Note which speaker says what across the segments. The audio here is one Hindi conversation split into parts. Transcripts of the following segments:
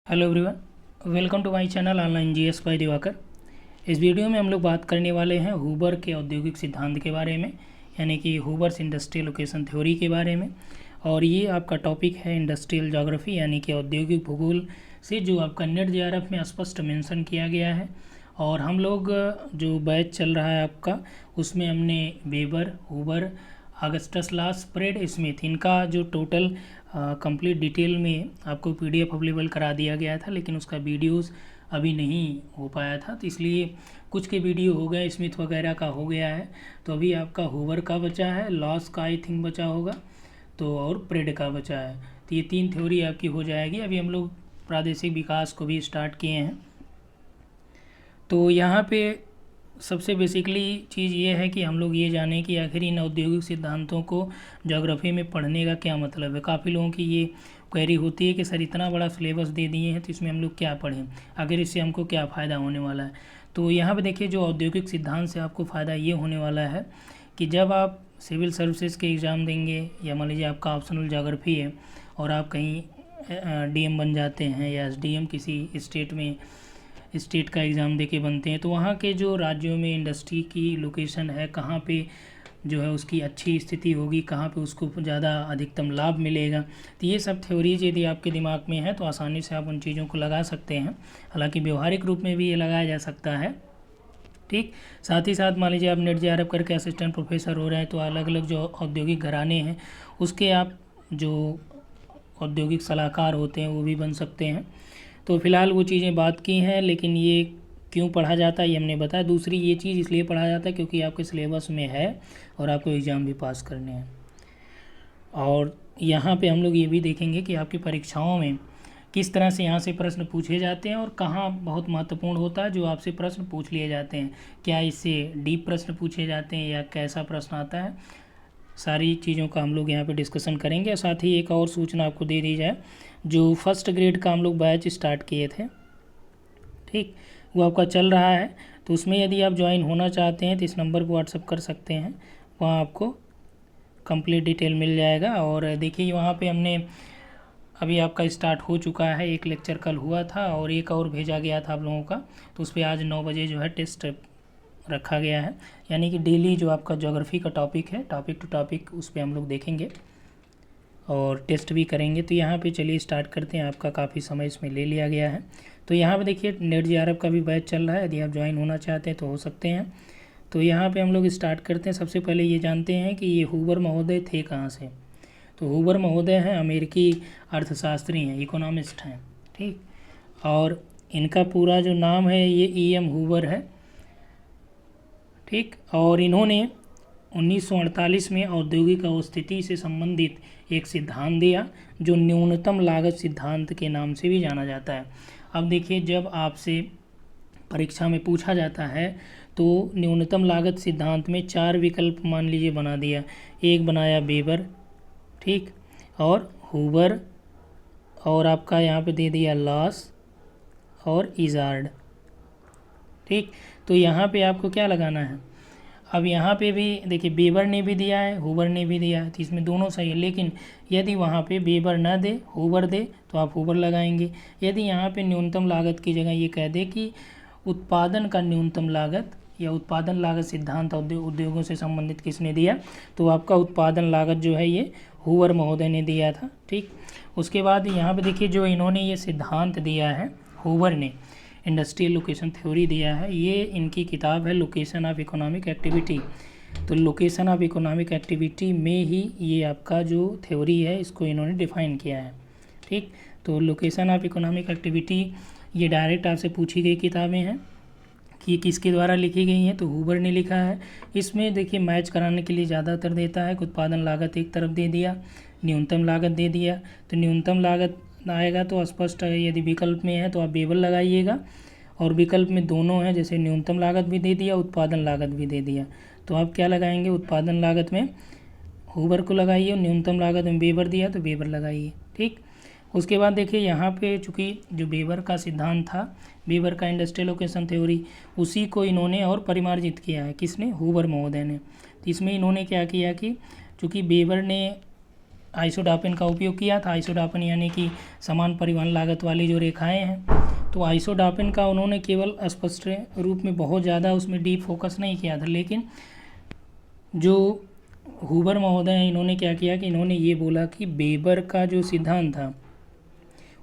Speaker 1: Hello everyone, welcome to my channel online GS by Divakar. इस वीडियो में हम लोग बात करने वाले हैं हूबर के औद्योगिक सिद्धांत के बारे में, यानी कि हूबर्स इंडस्ट्रियल लोकेशन थ्योरी के बारे में। और ये आपका टॉपिक है इंडस्ट्रियल ज्योग्राफी, यानी कि औद्योगिक भूगोल से, जो आपका नेट जेआरएफ में स्पष्ट मेंशन किया गया है। और हम लोग जो बैच चल रहा है आपका, उसमें हमने Weber, Huber, Augustus law, spread, Smith, इनका जो टोटल कंप्लीट डिटेल में आपको पीडीएफ अवेलेबल करा दिया गया था, लेकिन उसका वीडियोस अभी नहीं हो पाया था, तो इसलिए कुछ के वीडियो हो गए, स्मिथ वगैरह का हो गया है। तो अभी आपका हूवर का बचा है, लॉस का आई थिंक बचा होगा, तो और प्रेड का बचा है। तो ये तीन थ्योरी आपकी हो जाएगी। अभी हम लोग प्रादेशिक विकास को भी स्टार्ट किए हैं। तो यहाँ पे सबसे बेसिकली चीज़ ये है कि हम लोग ये जानें कि आखिर इन औद्योगिक सिद्धांतों को ज्योग्राफी में पढ़ने का क्या मतलब है। काफ़ी लोगों की ये क्वेरी होती है कि सर इतना बड़ा सिलेबस दे दिए हैं, तो इसमें हम लोग क्या पढ़ें, आखिर इससे हमको क्या फ़ायदा होने वाला है। तो यहाँ पे देखिए, जो औद्योगिक सिद्धांत से आपको फ़ायदा ये होने वाला है कि जब आप सिविल सर्विसेज के एग्ज़ाम देंगे, या मान लीजिए आपका ऑप्शनल ज्योग्राफी है और आप कहीं डीएम बन जाते हैं या एसडीएम किसी स्टेट का एग्ज़ाम देके बनते हैं, तो वहाँ के जो राज्यों में इंडस्ट्री की लोकेशन है, कहाँ पे जो है उसकी अच्छी स्थिति होगी, कहाँ पे उसको ज़्यादा अधिकतम लाभ मिलेगा। तो ये सब थ्योरीज यदि आपके दिमाग में है तो आसानी से आप उन चीज़ों को लगा सकते हैं। हालांकि व्यवहारिक रूप में भी ये लगाया जा सकता है। ठीक, साथ ही साथ मान लीजिए आप नेट जेआरएफ करके असिस्टेंट प्रोफेसर हो रहे हैं, तो अलग अलग जो औद्योगिक घराने हैं उसके आप जो औद्योगिक सलाहकार होते हैं वो भी बन सकते हैं। तो फिलहाल वो चीज़ें बात की हैं, लेकिन ये क्यों पढ़ा जाता है ये हमने बताया। दूसरी ये चीज़ इसलिए पढ़ा जाता है क्योंकि आपके सिलेबस में है और आपको एग्ज़ाम भी पास करने हैं। और यहाँ पे हम लोग ये भी देखेंगे कि आपकी परीक्षाओं में किस तरह से यहाँ से प्रश्न पूछे जाते हैं और कहाँ बहुत महत्वपूर्ण होता है जो आपसे प्रश्न पूछ लिए जाते हैं। क्या इससे डीप प्रश्न पूछे जाते हैं या कैसा प्रश्न आता है, सारी चीज़ों का हम लोग यहाँ पे डिस्कशन करेंगे। साथ ही एक और सूचना आपको दे दी जाए, जो फर्स्ट ग्रेड का हम लोग बैच स्टार्ट किए थे, ठीक, वो आपका चल रहा है। तो उसमें यदि आप ज्वाइन होना चाहते हैं तो इस नंबर पर व्हाट्सअप कर सकते हैं, वहाँ आपको कंप्लीट डिटेल मिल जाएगा। और देखिए वहाँ पे हमने अभी आपका स्टार्ट हो चुका है, एक लेक्चर कल हुआ था और एक और भेजा गया था आप लोगों का, तो उस पर आज 9 बजे जो है टेस्ट रखा गया है। यानी कि डेली जो आपका ज्योग्राफी का टॉपिक है, टॉपिक टू टॉपिक, उस पर हम लोग देखेंगे और टेस्ट भी करेंगे। तो यहाँ पे चलिए स्टार्ट करते हैं। आपका काफ़ी समय इसमें ले लिया गया है। तो यहाँ पे देखिए नेट जेआरएफ का भी बैच चल रहा है, यदि आप ज्वाइन होना चाहते हैं तो हो सकते हैं। तो यहाँ पे हम लोग स्टार्ट करते हैं। सबसे पहले ये जानते हैं कि ये हूबर महोदय थे कहाँ से। तो हूबर महोदय हैं अमेरिकी अर्थशास्त्री हैं, इकोनॉमिस्ट हैं, ठीक। और इनका पूरा जो नाम है ये ई.एम. हूबर है, ठीक। और इन्होंने 1948 में औद्योगिक अवस्थिति से संबंधित एक सिद्धांत दिया जो न्यूनतम लागत सिद्धांत के नाम से भी जाना जाता है। अब देखिए, जब आपसे परीक्षा में पूछा जाता है तो न्यूनतम लागत सिद्धांत में 4 विकल्प मान लीजिए बना दिया। एक बनाया वेबर, ठीक, और हूबर, और आपका यहाँ पे दे दिया लॉस और इजार्ड, ठीक। तो यहाँ पे आपको क्या लगाना है। अब यहाँ पे भी देखिए वेबर ने भी दिया है, हूबर ने भी दिया है, तो इसमें दोनों सही है। लेकिन यदि वहाँ पे वेबर ना दे, हूबर दे, तो आप हूबर लगाएंगे। यदि यहाँ पे न्यूनतम लागत की जगह ये कह दे कि उत्पादन का न्यूनतम लागत या उत्पादन लागत सिद्धांत उद्योगों से संबंधित किसने दिया, तो आपका उत्पादन लागत जो है ये हूबर महोदय ने दिया था, ठीक। उसके बाद यहाँ पे देखिए, जो इन्होंने ये सिद्धांत दिया है, हूबर ने इंडस्ट्रियल लोकेशन थ्योरी दिया है, ये इनकी किताब है लोकेशन ऑफ इकोनॉमिक एक्टिविटी। तो लोकेशन ऑफ इकोनॉमिक एक्टिविटी में ही ये आपका जो थ्योरी है इसको इन्होंने डिफाइन किया है, ठीक। तो लोकेशन ऑफ इकोनॉमिक एक्टिविटी ये डायरेक्ट आपसे पूछी गई किताबें हैं कि किसके द्वारा लिखी गई हैं, तो हूबर ने लिखा है। इसमें देखिए मैच कराने के लिए ज़्यादातर देता है कि उत्पादन लागत एक तरफ दे दिया, न्यूनतम लागत दे दिया। तो न्यूनतम लागत आएगा तो स्पष्ट है, यदि विकल्प में है तो आप वेबर लगाइएगा, और विकल्प में दोनों हैं, जैसे न्यूनतम लागत भी दे दिया, उत्पादन लागत भी दे दिया, तो आप क्या लगाएंगे, उत्पादन लागत में हूबर को लगाइए और न्यूनतम लागत में वेबर दिया तो वेबर लगाइए, ठीक। उसके बाद देखिए यहाँ पे चूँकि जो वेबर का सिद्धांत था, वेबर का इंडस्ट्रियल लोकेशन थ्योरी, उसी को इन्होंने और परिमार्जित किया है, किसने, हूबर महोदय ने। तो इसमें इन्होंने क्या किया कि चूँकि वेबर ने आइसोडापिन का उपयोग किया था। आइसोडापिन यानी कि समान परिवहन लागत वाली जो रेखाएं हैं, तो आइसोडापिन का उन्होंने केवल स्पष्ट रूप में बहुत ज़्यादा उसमें डीप फोकस नहीं किया था, लेकिन जो हूबर महोदय हैं इन्होंने क्या किया कि इन्होंने ये बोला कि वेबर का जो सिद्धांत था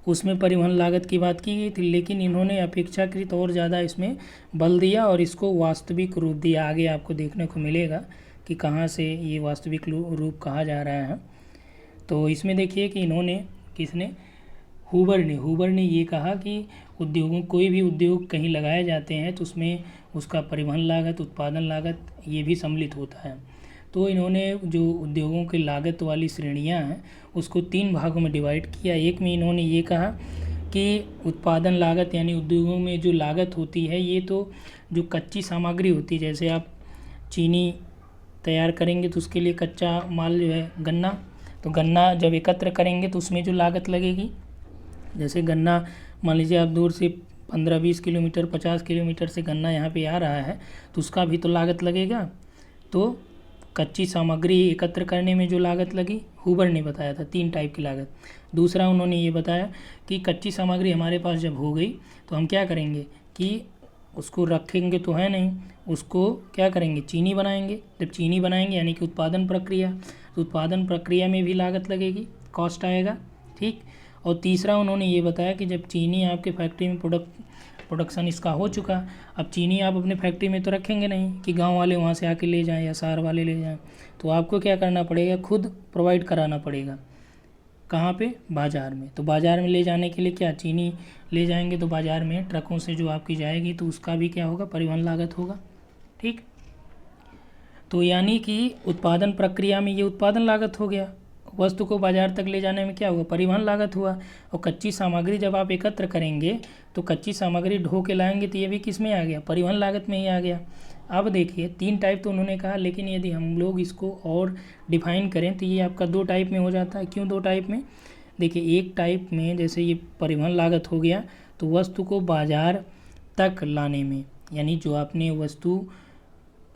Speaker 1: उसमें परिवहन लागत की बात की गई थी, लेकिन इन्होंने अपेक्षाकृत और ज़्यादा इसमें बल दिया और इसको वास्तविक रूप दिया। आगे आपको देखने को मिलेगा कि कहाँ से ये वास्तविक रूप कहा जा रहा है। तो इसमें देखिए कि इन्होंने किसने, हूबर ने ये कहा कि उद्योगों, कोई भी उद्योग कहीं लगाए जाते हैं तो उसमें उसका परिवहन लागत, उत्पादन लागत ये भी सम्मिलित होता है। तो इन्होंने जो उद्योगों की लागत वाली श्रेणियां हैं उसको 3 भागों में डिवाइड किया। एक में इन्होंने ये कहा कि उत्पादन लागत यानी उद्योगों में जो लागत होती है, ये तो जो कच्ची सामग्री होती है, जैसे आप चीनी तैयार करेंगे तो उसके लिए कच्चा माल जो है गन्ना, तो गन्ना जब एकत्र करेंगे तो उसमें जो लागत लगेगी, जैसे गन्ना मान लीजिए आप दूर से 15-20 किलोमीटर 50 किलोमीटर से गन्ना यहाँ पे आ रहा है तो उसका भी तो लागत लगेगा। तो कच्ची सामग्री एकत्र करने में जो लागत लगी, हूबर ने बताया था 3 टाइप की लागत। दूसरा उन्होंने ये बताया कि कच्ची सामग्री हमारे पास जब हो गई तो हम क्या करेंगे कि उसको रखेंगे तो है नहीं, उसको क्या करेंगे, चीनी बनाएंगे। जब चीनी बनाएंगे यानी कि उत्पादन प्रक्रिया, तो उत्पादन प्रक्रिया में भी लागत लगेगी, कॉस्ट आएगा, ठीक। और तीसरा उन्होंने ये बताया कि जब चीनी आपके फैक्ट्री में प्रोडक्शन इसका हो चुका, अब चीनी आप अपने फैक्ट्री में तो रखेंगे नहीं कि गांव वाले वहाँ से आके ले जाएं या शहर वाले ले जाएं, तो आपको क्या करना पड़ेगा, खुद प्रोवाइड कराना पड़ेगा। कहाँ पे, बाज़ार में। तो बाज़ार में ले जाने के लिए क्या, चीनी ले जाएंगे तो बाज़ार में ट्रकों से जो आपकी जाएगी तो उसका भी क्या होगा, परिवहन लागत होगा, ठीक। तो यानी कि उत्पादन प्रक्रिया में ये उत्पादन लागत हो गया, वस्तु को बाजार तक ले जाने में क्या हुआ, परिवहन लागत हुआ। और कच्ची सामग्री जब आप एकत्र करेंगे तो कच्ची सामग्री ढो के लाएंगे तो ये भी किस में आ गया, परिवहन लागत में ही आ गया। अब देखिए 3 टाइप तो उन्होंने कहा, लेकिन यदि हम लोग इसको और डिफाइन करें तो ये आपका 2 टाइप में हो जाता है। क्यों 2 टाइप में, देखिए एक टाइप में जैसे ये परिवहन लागत हो गया तो वस्तु को बाजार तक लाने में, यानी जो आपने वस्तु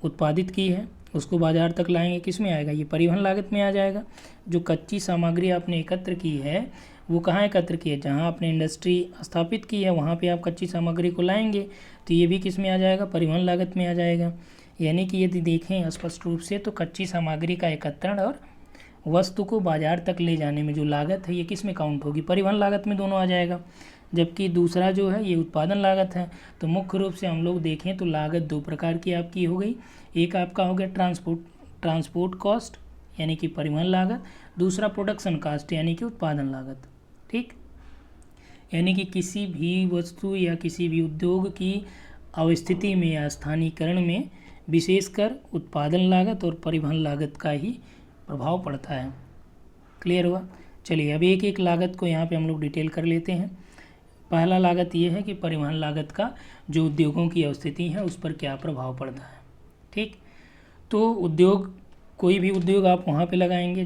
Speaker 1: उत्पादित की है उसको बाजार तक लाएंगे, किस में आएगा, ये परिवहन लागत में आ जाएगा। जो कच्ची सामग्री आपने एकत्र की है वो कहाँ एकत्र की है, जहाँ आपने इंडस्ट्री स्थापित की है वहाँ पे आप कच्ची सामग्री को लाएंगे तो ये भी किस में आ जाएगा, परिवहन लागत में आ जाएगा। यानी कि यदि देखें स्पष्ट रूप से तो कच्ची सामग्री का एकत्रण और वस्तु को बाजार तक ले जाने में जो लागत है ये किस में काउंट होगी, परिवहन लागत में दोनों आ जाएगा। जबकि दूसरा जो है ये उत्पादन लागत है। तो मुख्य रूप से हम लोग देखें तो लागत 2 प्रकार की आपकी हो गई, एक आपका हो गया ट्रांसपोर्ट कॉस्ट यानी कि परिवहन लागत, दूसरा प्रोडक्शन कॉस्ट यानी कि उत्पादन लागत, ठीक। यानी कि किसी भी वस्तु या किसी भी उद्योग की अवस्थिति में या स्थानीयकरण में विशेषकर उत्पादन लागत और परिवहन लागत का ही प्रभाव पड़ता है। क्लियर हुआ। चलिए अब एक एक लागत को यहाँ पे हम लोग डिटेल कर लेते हैं। पहला लागत ये है कि परिवहन लागत का जो उद्योगों की अवस्थिति है उस पर क्या प्रभाव पड़ता है, ठीक। तो उद्योग, कोई भी उद्योग आप वहाँ पे लगाएंगे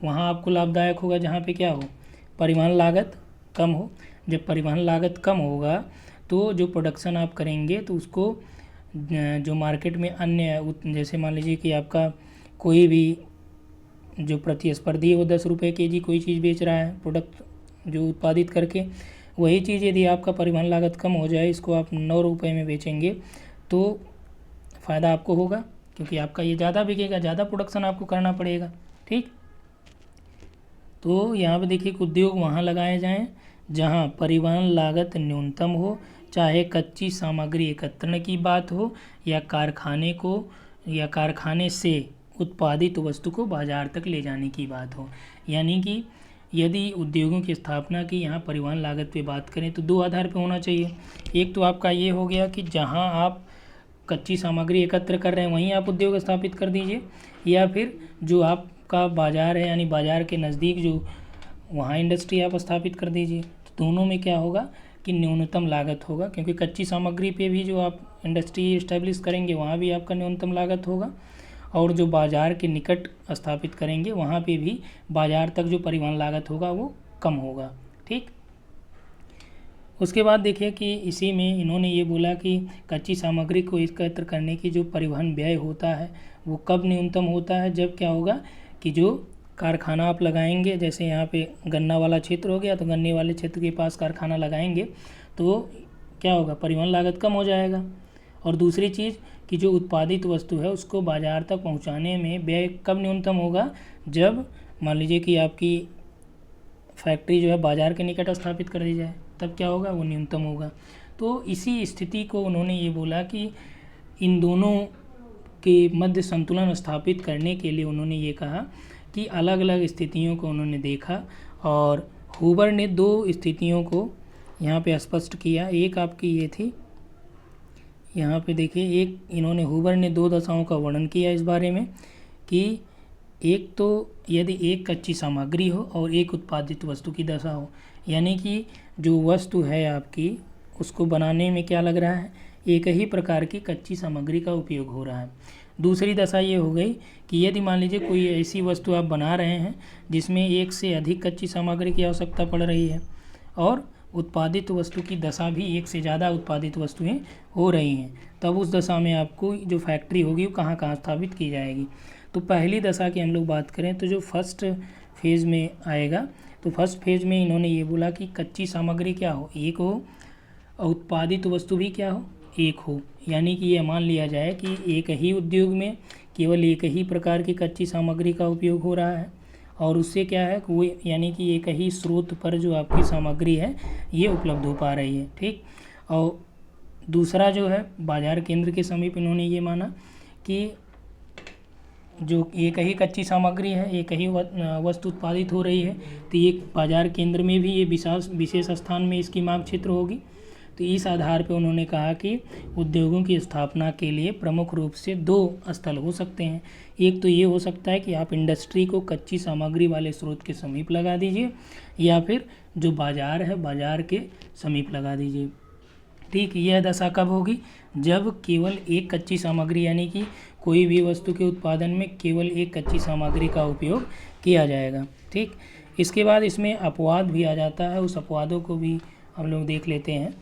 Speaker 1: वहाँ आपको लाभदायक होगा जहाँ पे क्या हो, परिवहन लागत कम हो। जब परिवहन लागत कम होगा तो जो प्रोडक्शन आप करेंगे तो उसको जो मार्केट में अन्य, जैसे मान लीजिए कि आपका कोई भी जो प्रतिस्पर्धी है वो 10 रुपये केजी कोई चीज़ बेच रहा है, प्रोडक्ट जो उत्पादित करके, वही चीज़ यदि आपका परिवहन लागत कम हो जाए, इसको आप 9 रुपये में बेचेंगे तो फ़ायदा आपको होगा, क्योंकि आपका ये ज़्यादा बिकेगा, ज़्यादा प्रोडक्शन आपको करना पड़ेगा, ठीक। तो यहाँ पे देखिए कि उद्योग वहाँ लगाए जाएं जहाँ परिवहन लागत न्यूनतम हो, चाहे कच्ची सामग्री एकत्रण की बात हो या कारखाने से उत्पादित वस्तु को बाजार तक ले जाने की बात हो। यानी कि यदि उद्योगों की स्थापना की यहाँ परिवहन लागत पे बात करें तो 2 आधार पे होना चाहिए। एक तो आपका ये हो गया कि जहाँ आप कच्ची सामग्री एकत्र कर रहे हैं वहीं आप उद्योग स्थापित कर दीजिए, या फिर जो आपका बाज़ार है यानी बाज़ार के नज़दीक जो वहाँ इंडस्ट्री आप स्थापित कर दीजिए। तो दोनों में क्या होगा कि न्यूनतम लागत होगा, क्योंकि कच्ची सामग्री पे भी जो आप इंडस्ट्री इस्टेब्लिश करेंगे वहाँ भी आपका न्यूनतम लागत होगा, और जो बाज़ार के निकट स्थापित करेंगे वहाँ पे भी बाज़ार तक जो परिवहन लागत होगा वो कम होगा, ठीक। उसके बाद देखिए कि इसी में इन्होंने ये बोला कि कच्ची सामग्री को एकत्र करने की जो परिवहन व्यय होता है वो कब न्यूनतम होता है, जब क्या होगा कि जो कारखाना आप लगाएंगे, जैसे यहाँ पे गन्ना वाला क्षेत्र हो गया तो गन्ने वाले क्षेत्र के पास कारखाना लगाएंगे तो क्या होगा, परिवहन लागत कम हो जाएगा। और दूसरी चीज़ कि जो उत्पादित वस्तु है उसको बाज़ार तक पहुँचाने में व्यय कब न्यूनतम होगा, जब मान लीजिए कि आपकी फैक्ट्री जो है बाज़ार के निकट स्थापित कर दी जाए, तब क्या होगा, वो न्यूनतम होगा। तो इसी स्थिति को उन्होंने ये बोला कि इन दोनों के मध्य संतुलन स्थापित करने के लिए उन्होंने ये कहा कि अलग अलग स्थितियों को उन्होंने देखा और हूबर ने दो स्थितियों को यहाँ पे स्पष्ट किया। एक आपकी ये थी, यहाँ पे देखिए, एक इन्होंने हूबर ने दो दशाओं का वर्णन किया इस बारे में कि एक तो यदि एक कच्ची सामग्री हो और एक उत्पादित वस्तु की दशा हो, यानी कि जो वस्तु है आपकी उसको बनाने में क्या लग रहा है, एक ही प्रकार की कच्ची सामग्री का उपयोग हो रहा है। दूसरी दशा ये हो गई कि यदि मान लीजिए कोई ऐसी वस्तु आप बना रहे हैं जिसमें एक से अधिक कच्ची सामग्री की आवश्यकता पड़ रही है और उत्पादित वस्तु की दशा भी एक से ज़्यादा उत्पादित वस्तुएं हो रही हैं, तब उस दशा में आपको जो फैक्ट्री होगी वो कहाँ कहाँ स्थापित की जाएगी। तो पहली दशा की हम लोग बात करें तो जो फर्स्ट फेज़ में आएगा, तो फर्स्ट फेज़ में इन्होंने ये बोला कि कच्ची सामग्री क्या हो, एक हो, और उत्पादित वस्तु भी क्या हो, एक हो। यानी कि ये मान लिया जाए कि एक ही उद्योग में केवल एक ही प्रकार की कच्ची सामग्री का उपयोग हो रहा है और उससे क्या है वो, यानी कि एक ही स्रोत पर जो आपकी सामग्री है ये उपलब्ध हो पा रही है। ठीक। और दूसरा जो है बाजार केंद्र के समीप इन्होंने ये माना कि जो एक ही कच्ची सामग्री है, एक ही वस्तु उत्पादित हो रही है, तो एक बाजार केंद्र में भी ये विशेष स्थान में इसकी मांग क्षेत्र होगी। तो इस आधार पर उन्होंने कहा कि उद्योगों की स्थापना के लिए प्रमुख रूप से दो स्थल हो सकते हैं। एक तो ये हो सकता है कि आप इंडस्ट्री को कच्ची सामग्री वाले स्रोत के समीप लगा दीजिए, या फिर जो बाज़ार है बाज़ार के समीप लगा दीजिए। ठीक। यह दशा कब होगी, जब केवल एक कच्ची सामग्री, यानी कि कोई भी वस्तु के उत्पादन में केवल एक कच्ची सामग्री का उपयोग किया जाएगा। ठीक। इसके बाद इसमें अपवाद भी आ जाता है, उस अपवादों को भी हम लोग देख लेते हैं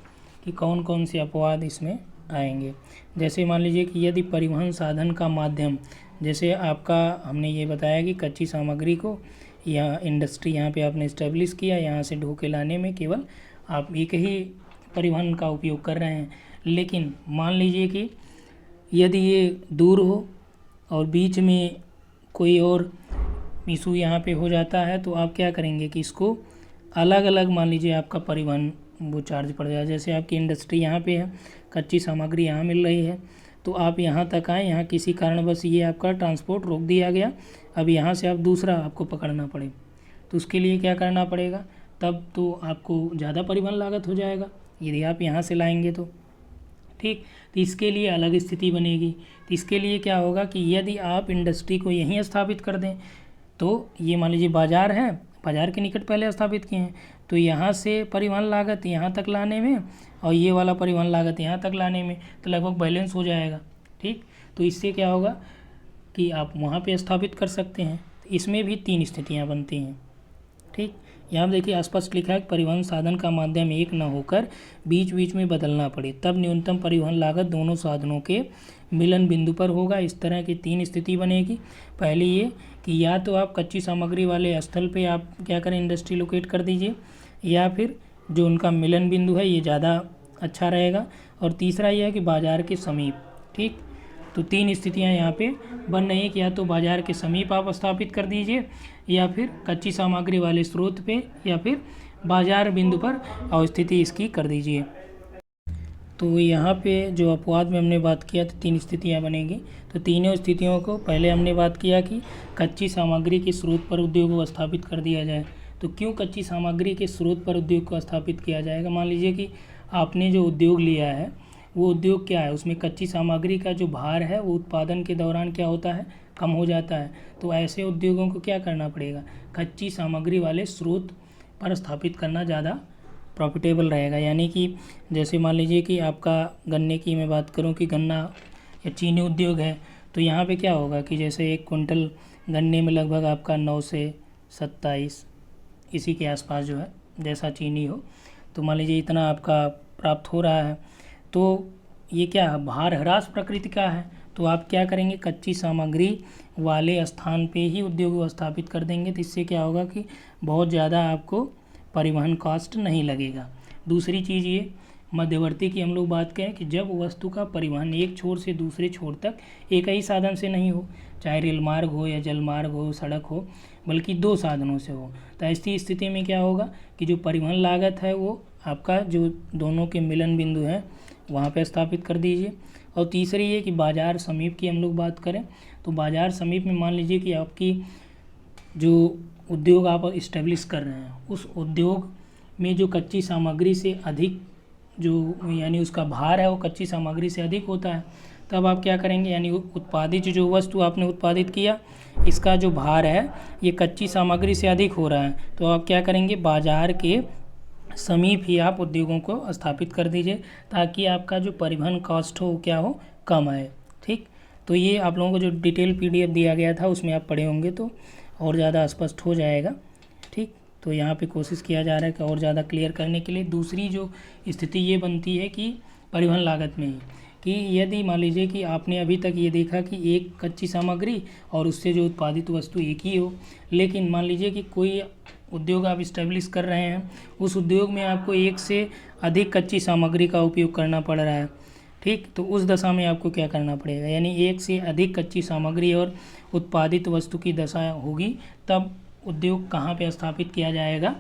Speaker 1: कि कौन कौन से अपवाद इसमें आएंगे। जैसे मान लीजिए कि यदि परिवहन साधन का माध्यम, जैसे आपका हमने ये बताया कि कच्ची सामग्री को या इंडस्ट्री यहाँ पे आपने इस्टेब्लिश किया, यहाँ से ढो के लाने में केवल आप एक ही परिवहन का उपयोग कर रहे हैं, लेकिन मान लीजिए कि यदि ये दूर हो और बीच में कोई और इशू यहाँ पे हो जाता है, तो आप क्या करेंगे कि इसको अलग अलग, मान लीजिए आपका परिवहन वो चार्ज पड़ जाए। जैसे आपकी इंडस्ट्री यहाँ पे है, कच्ची सामग्री यहाँ मिल रही है, तो आप यहाँ तक आए, यहाँ किसी कारणवश ये आपका ट्रांसपोर्ट रोक दिया गया, अब यहाँ से आप दूसरा आपको पकड़ना पड़े, तो उसके लिए क्या करना पड़ेगा, तब तो आपको ज़्यादा परिवहन लागत हो जाएगा यदि आप यहाँ से लाएंगे तो। ठीक। तो इसके लिए अलग स्थिति बनेगी। तो इसके लिए क्या होगा कि यदि आप इंडस्ट्री को यहीं स्थापित कर दें, तो ये मान लीजिए बाज़ार है, बाज़ार के निकट पहले स्थापित किए हैं, तो यहाँ से परिवहन लागत यहाँ तक लाने में और ये वाला परिवहन लागत यहाँ तक लाने में तो लगभग बैलेंस हो जाएगा। ठीक। तो इससे क्या होगा कि आप वहाँ पे स्थापित कर सकते हैं। तो इसमें भी तीन स्थितियाँ बनती हैं। ठीक। यहाँ देखिए स्पष्ट लिखा है कि परिवहन साधन का माध्यम एक न होकर बीच बीच में बदलना पड़े, तब न्यूनतम परिवहन लागत दोनों साधनों के मिलन बिंदु पर होगा। इस तरह की तीन स्थिति बनेगी। पहली ये कि या तो आप कच्ची सामग्री वाले स्थल पे आप क्या करें, इंडस्ट्री लोकेट कर दीजिए, या फिर जो उनका मिलन बिंदु है ये ज़्यादा अच्छा रहेगा, और तीसरा यह है कि बाज़ार के समीप। ठीक। तो तीन स्थितियां यहाँ पे बन रही हैं कि या तो बाज़ार के समीप आप स्थापित कर दीजिए, या फिर कच्ची सामग्री वाले स्रोत पे, या फिर बाज़ार बिंदु पर अवस्थिति इसकी कर दीजिए। तो यहाँ पे जो अपवाद में हमने बात किया तो तीन स्थितियाँ बनेंगी। तो तीनों स्थितियों को पहले हमने बात किया कि कच्ची सामग्री के स्रोत पर उद्योग को स्थापित कर दिया जाए। तो क्यों कच्ची सामग्री के स्रोत पर उद्योग को स्थापित किया जाएगा? मान लीजिए कि आपने जो उद्योग लिया है वो उद्योग क्या है, उसमें कच्ची सामग्री का जो भार है वो उत्पादन के दौरान क्या होता है, कम हो जाता है। तो ऐसे उद्योगों को क्या करना पड़ेगा, कच्ची सामग्री वाले स्रोत पर स्थापित करना ज़्यादा प्रॉफिटेबल रहेगा। यानी कि जैसे मान लीजिए कि आपका गन्ने की मैं बात करूं कि गन्ना या चीनी उद्योग है, तो यहाँ पे क्या होगा कि जैसे 1 कुंटल गन्ने में लगभग आपका 9 से 27 इसी के आसपास जो है जैसा चीनी हो, तो मान लीजिए इतना आपका प्राप्त हो रहा है। तो ये क्या है, भार ह्रास प्रकृति का है, तो आप क्या करेंगे, कच्ची सामग्री वाले स्थान पे ही उद्योग स्थापित कर देंगे। तो इससे क्या होगा कि बहुत ज़्यादा आपको परिवहन कॉस्ट नहीं लगेगा। दूसरी चीज़ ये मध्यवर्ती की हम लोग बात करें कि जब वस्तु का परिवहन एक छोर से दूसरे छोर तक एक ही साधन से नहीं हो, चाहे रेल मार्ग हो या जल मार्ग हो, सड़क हो, बल्कि 2 साधनों से हो, तो ऐसी स्थिति में क्या होगा कि जो परिवहन लागत है वो आपका जो दोनों के मिलन बिंदु है वहाँ पे स्थापित कर दीजिए। और तीसरी ये कि बाजार समीप की हम लोग बात करें तो बाजार समीप में मान लीजिए कि आपकी जो उद्योग आप इस्टेब्लिश कर रहे हैं उस उद्योग में जो कच्ची सामग्री से अधिक जो यानी उसका भार है वो कच्ची सामग्री से अधिक होता है, तब आप क्या करेंगे, यानी उत्पादित जो वस्तु आपने उत्पादित किया इसका जो भार है ये कच्ची सामग्री से अधिक हो रहा है, तो आप क्या करेंगे, बाजार के समीप ही आप उद्योगों को स्थापित कर दीजिए ताकि आपका जो परिवहन कॉस्ट हो क्या हो, कम आए। ठीक, तो ये आप लोगों को जो डिटेल PDF दिया गया था उसमें आप पढ़े होंगे तो और ज़्यादा स्पष्ट हो जाएगा। ठीक, तो यहाँ पे कोशिश किया जा रहा है कि और ज़्यादा क्लियर करने के लिए। दूसरी जो स्थिति ये बनती है कि परिवहन लागत में ही कि यदि मान लीजिए कि आपने अभी तक ये देखा कि एक कच्ची सामग्री और उससे जो उत्पादित वस्तु एक ही हो, लेकिन मान लीजिए कि कोई उद्योग आप इस्टेब्लिश कर रहे हैं, उस उद्योग में आपको एक से अधिक कच्ची सामग्री का उपयोग करना पड़ रहा है। ठीक, तो उस दशा में आपको क्या करना पड़ेगा, यानी एक से अधिक कच्ची सामग्री और उत्पादित वस्तु की दशा होगी, तब उद्योग कहाँ पे स्थापित किया जाएगा।